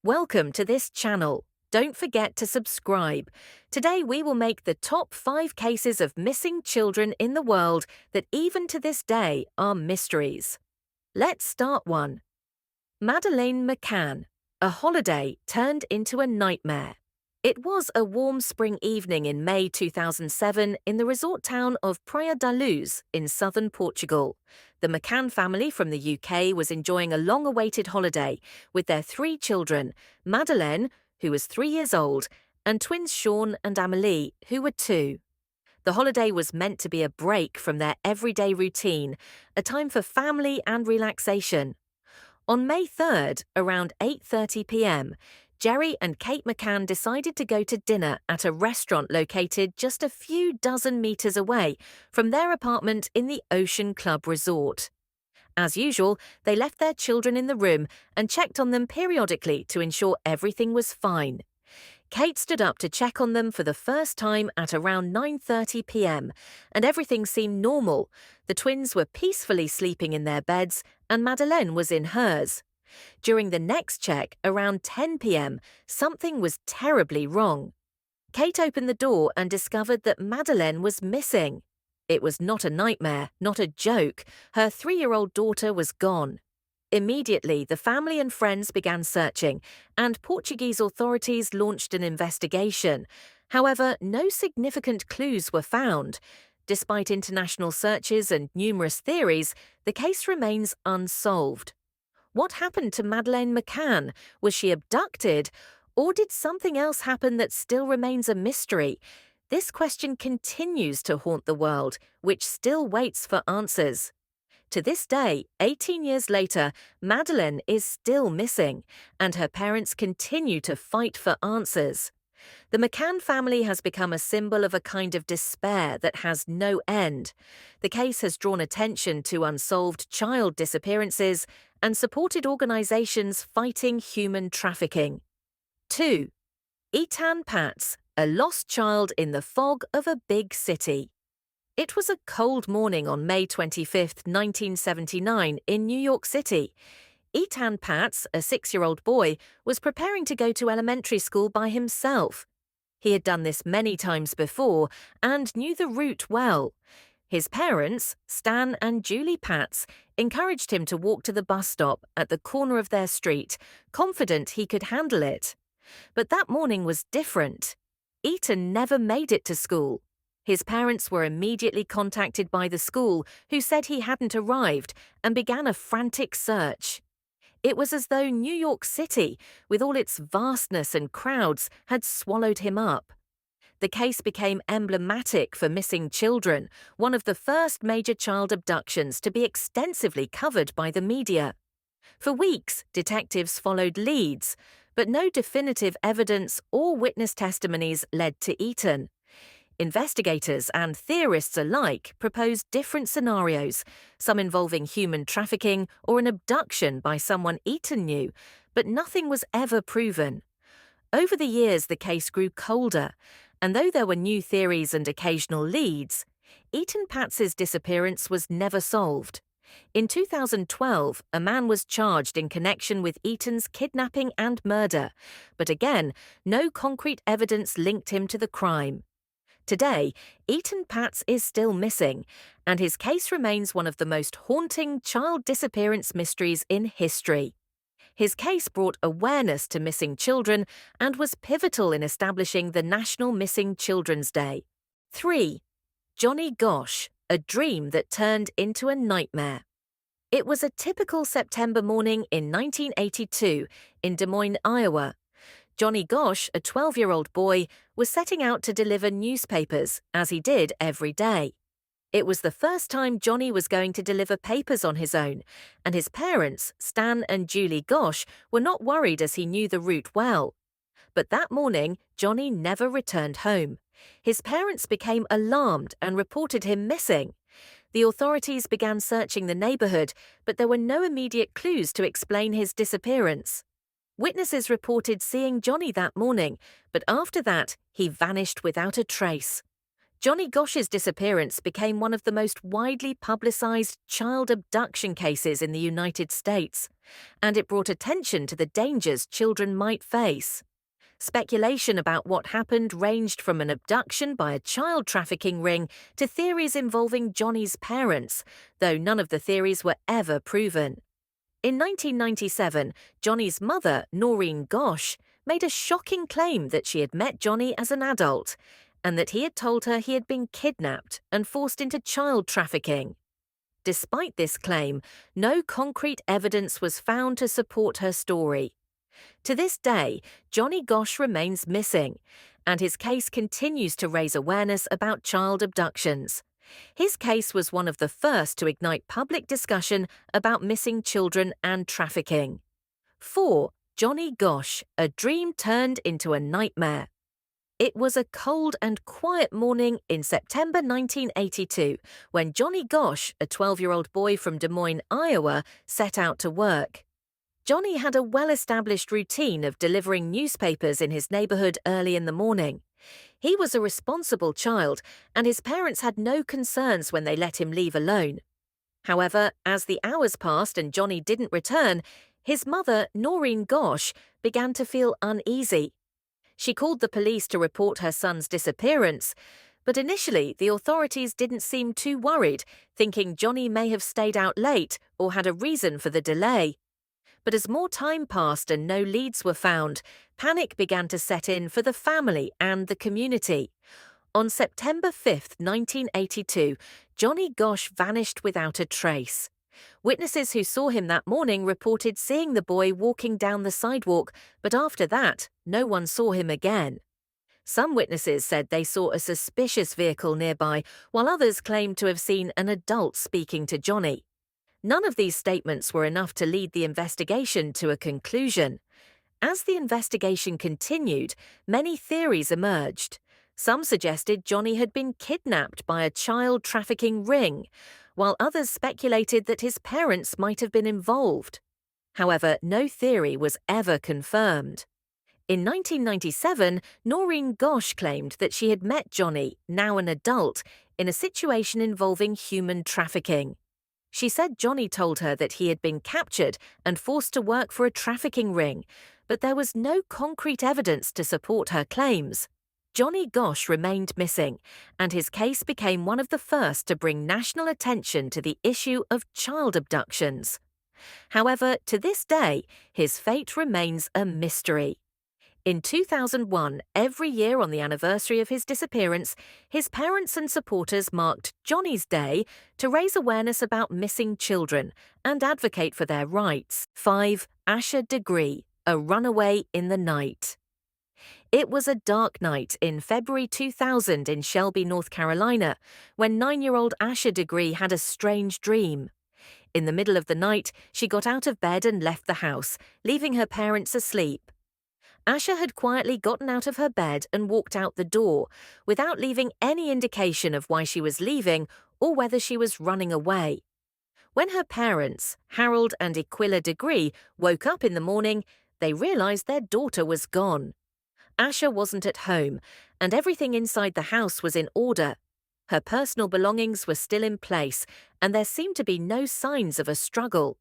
Welcome to this channel. Don't forget to subscribe. Today we will make the top 5 cases of missing children in the world that even to this day are mysteries. Let's start 1. Madeleine McCann. A holiday turned into a nightmare. It was a warm spring evening in May 2007 in the resort town of Praia da Luz in southern Portugal. The McCann family from the UK was enjoying a long-awaited holiday with their 3 children, Madeleine, who was 3 years old, and twins Sean and Amelie, who were 2. The holiday was meant to be a break from their everyday routine, a time for family and relaxation. On May 3rd, around 8:30 p.m., Jerry and Kate McCann decided to go to dinner at a restaurant located just a few dozen meters away from their apartment in the Ocean Club Resort. As usual, they left their children in the room and checked on them periodically to ensure everything was fine. Kate stood up to check on them for the first time at around 9:30 p.m., and everything seemed normal. The twins were peacefully sleeping in their beds, and Madeleine was in hers. During the next check, around 10 p.m., something was terribly wrong. Kate opened the door and discovered that Madeleine was missing. It was not a nightmare, not a joke. Her 3-year-old daughter was gone. Immediately, the family and friends began searching, and Portuguese authorities launched an investigation. However, no significant clues were found. Despite international searches and numerous theories, the case remains unsolved. What happened to Madeleine McCann? Was she abducted? Or did something else happen that still remains a mystery? This question continues to haunt the world, which still waits for answers. To this day, 18 years later, Madeleine is still missing, and her parents continue to fight for answers. The McCann family has become a symbol of a kind of despair that has no end. The case has drawn attention to unsolved child disappearances and supported organizations fighting human trafficking. 2. Ethan Patz, a lost child in the fog of a big city. It was a cold morning on May 25, 1979, in New York City. Ethan Patz, a 6-year-old boy, was preparing to go to elementary school by himself. He had done this many times before and knew the route well. His parents, Stan and Julie Patz, encouraged him to walk to the bus stop at the corner of their street, confident he could handle it. But that morning was different. Ethan never made it to school. His parents were immediately contacted by the school, who said he hadn't arrived, and began a frantic search. It was as though New York City, with all its vastness and crowds, had swallowed him up. The case became emblematic for missing children, one of the first major child abductions to be extensively covered by the media. For weeks, detectives followed leads, but no definitive evidence or witness testimonies led to Ethan. Investigators and theorists alike proposed different scenarios, some involving human trafficking or an abduction by someone Ethan knew, but nothing was ever proven. Over the years, the case grew colder, and though there were new theories and occasional leads, Ethan Patz's disappearance was never solved. In 2012, a man was charged in connection with Ethan's kidnapping and murder, but again, no concrete evidence linked him to the crime. Today, Ethan Patz is still missing, and his case remains one of the most haunting child disappearance mysteries in history. His case brought awareness to missing children and was pivotal in establishing the National Missing Children's Day. 3. Johnny Gosch, a dream that turned into a nightmare. It was a typical September morning in 1982 in Des Moines, Iowa. Johnny Gosch, a 12-year-old boy, was setting out to deliver newspapers, as he did every day. It was the first time Johnny was going to deliver papers on his own, and his parents, Stan and Julie Gosch, were not worried as he knew the route well. But that morning, Johnny never returned home. His parents became alarmed and reported him missing. The authorities began searching the neighborhood, but there were no immediate clues to explain his disappearance. Witnesses reported seeing Johnny that morning, but after that, he vanished without a trace. Johnny Gosch's disappearance became one of the most widely publicized child abduction cases in the United States, and it brought attention to the dangers children might face. Speculation about what happened ranged from an abduction by a child trafficking ring to theories involving Johnny's parents, though none of the theories were ever proven. In 1997, Johnny's mother, Noreen Gosch, made a shocking claim that she had met Johnny as an adult and that he had told her he had been kidnapped and forced into child trafficking. Despite this claim, no concrete evidence was found to support her story. To this day, Johnny Gosch remains missing, and his case continues to raise awareness about child abductions. His case was one of the first to ignite public discussion about missing children and trafficking. 4. Johnny Gosch, a dream turned into a nightmare. It was a cold and quiet morning in September 1982 when Johnny Gosch, a 12-year-old boy from Des Moines, Iowa, set out to work. Johnny had a well-established routine of delivering newspapers in his neighborhood early in the morning. He was a responsible child, and his parents had no concerns when they let him leave alone. However, as the hours passed and Johnny didn't return, his mother, Noreen Gosch, began to feel uneasy. She called the police to report her son's disappearance, but initially the authorities didn't seem too worried, thinking Johnny may have stayed out late or had a reason for the delay. But as more time passed and no leads were found, panic began to set in for the family and the community. On September 5, 1982, Johnny Gosch vanished without a trace. Witnesses who saw him that morning reported seeing the boy walking down the sidewalk, but after that, no one saw him again. Some witnesses said they saw a suspicious vehicle nearby, while others claimed to have seen an adult speaking to Johnny. None of these statements were enough to lead the investigation to a conclusion. As the investigation continued, many theories emerged. Some suggested Johnny had been kidnapped by a child trafficking ring, while others speculated that his parents might have been involved. However, no theory was ever confirmed. In 1997, Noreen Gosch claimed that she had met Johnny, now an adult, in a situation involving human trafficking. She said Johnny told her that he had been captured and forced to work for a trafficking ring, but there was no concrete evidence to support her claims. Johnny Gosch remained missing, and his case became one of the first to bring national attention to the issue of child abductions. However, to this day, his fate remains a mystery. In 2001, every year on the anniversary of his disappearance, his parents and supporters marked Johnny's Day to raise awareness about missing children and advocate for their rights. 5. Asha Degree, a runaway in the night. It was a dark night in February 2000 in Shelby, North Carolina, when 9-year-old Asha Degree had a strange dream. In the middle of the night, she got out of bed and left the house, leaving her parents asleep. Asha had quietly gotten out of her bed and walked out the door, without leaving any indication of why she was leaving or whether she was running away. When her parents, Harold and Aquila Degree, woke up in the morning, they realized their daughter was gone. Asha wasn't at home, and everything inside the house was in order. Her personal belongings were still in place, and there seemed to be no signs of a struggle.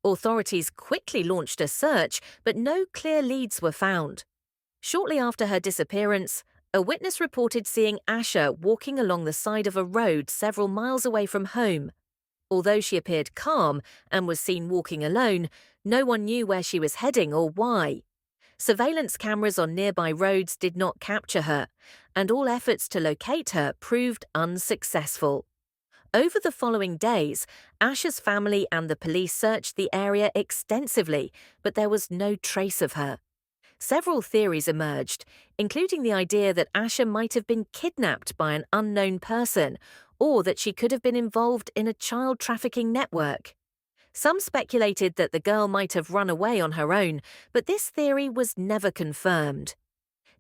Authorities quickly launched a search, but no clear leads were found. Shortly after her disappearance, a witness reported seeing Asha walking along the side of a road several miles away from home. Although she appeared calm and was seen walking alone, no one knew where she was heading or why. Surveillance cameras on nearby roads did not capture her, and all efforts to locate her proved unsuccessful. Over the following days, Asha's family and the police searched the area extensively, but there was no trace of her. Several theories emerged, including the idea that Asha might have been kidnapped by an unknown person, or that she could have been involved in a child trafficking network. Some speculated that the girl might have run away on her own, but this theory was never confirmed.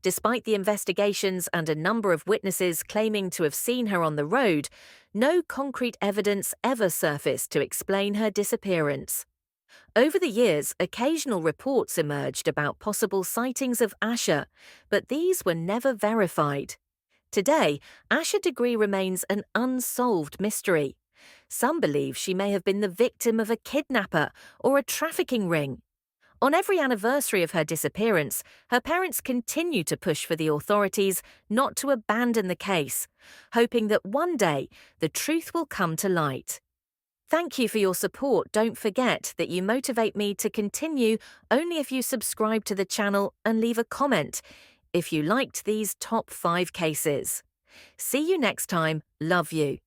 Despite the investigations and a number of witnesses claiming to have seen her on the road, no concrete evidence ever surfaced to explain her disappearance. Over the years, occasional reports emerged about possible sightings of Asha, but these were never verified. Today, Asha Degree remains an unsolved mystery. Some believe she may have been the victim of a kidnapper or a trafficking ring. On every anniversary of her disappearance, her parents continue to push for the authorities not to abandon the case, hoping that one day the truth will come to light. Thank you for your support. Don't forget that you motivate me to continue only if you subscribe to the channel and leave a comment if you liked these top 5 cases. See you next time. Love you.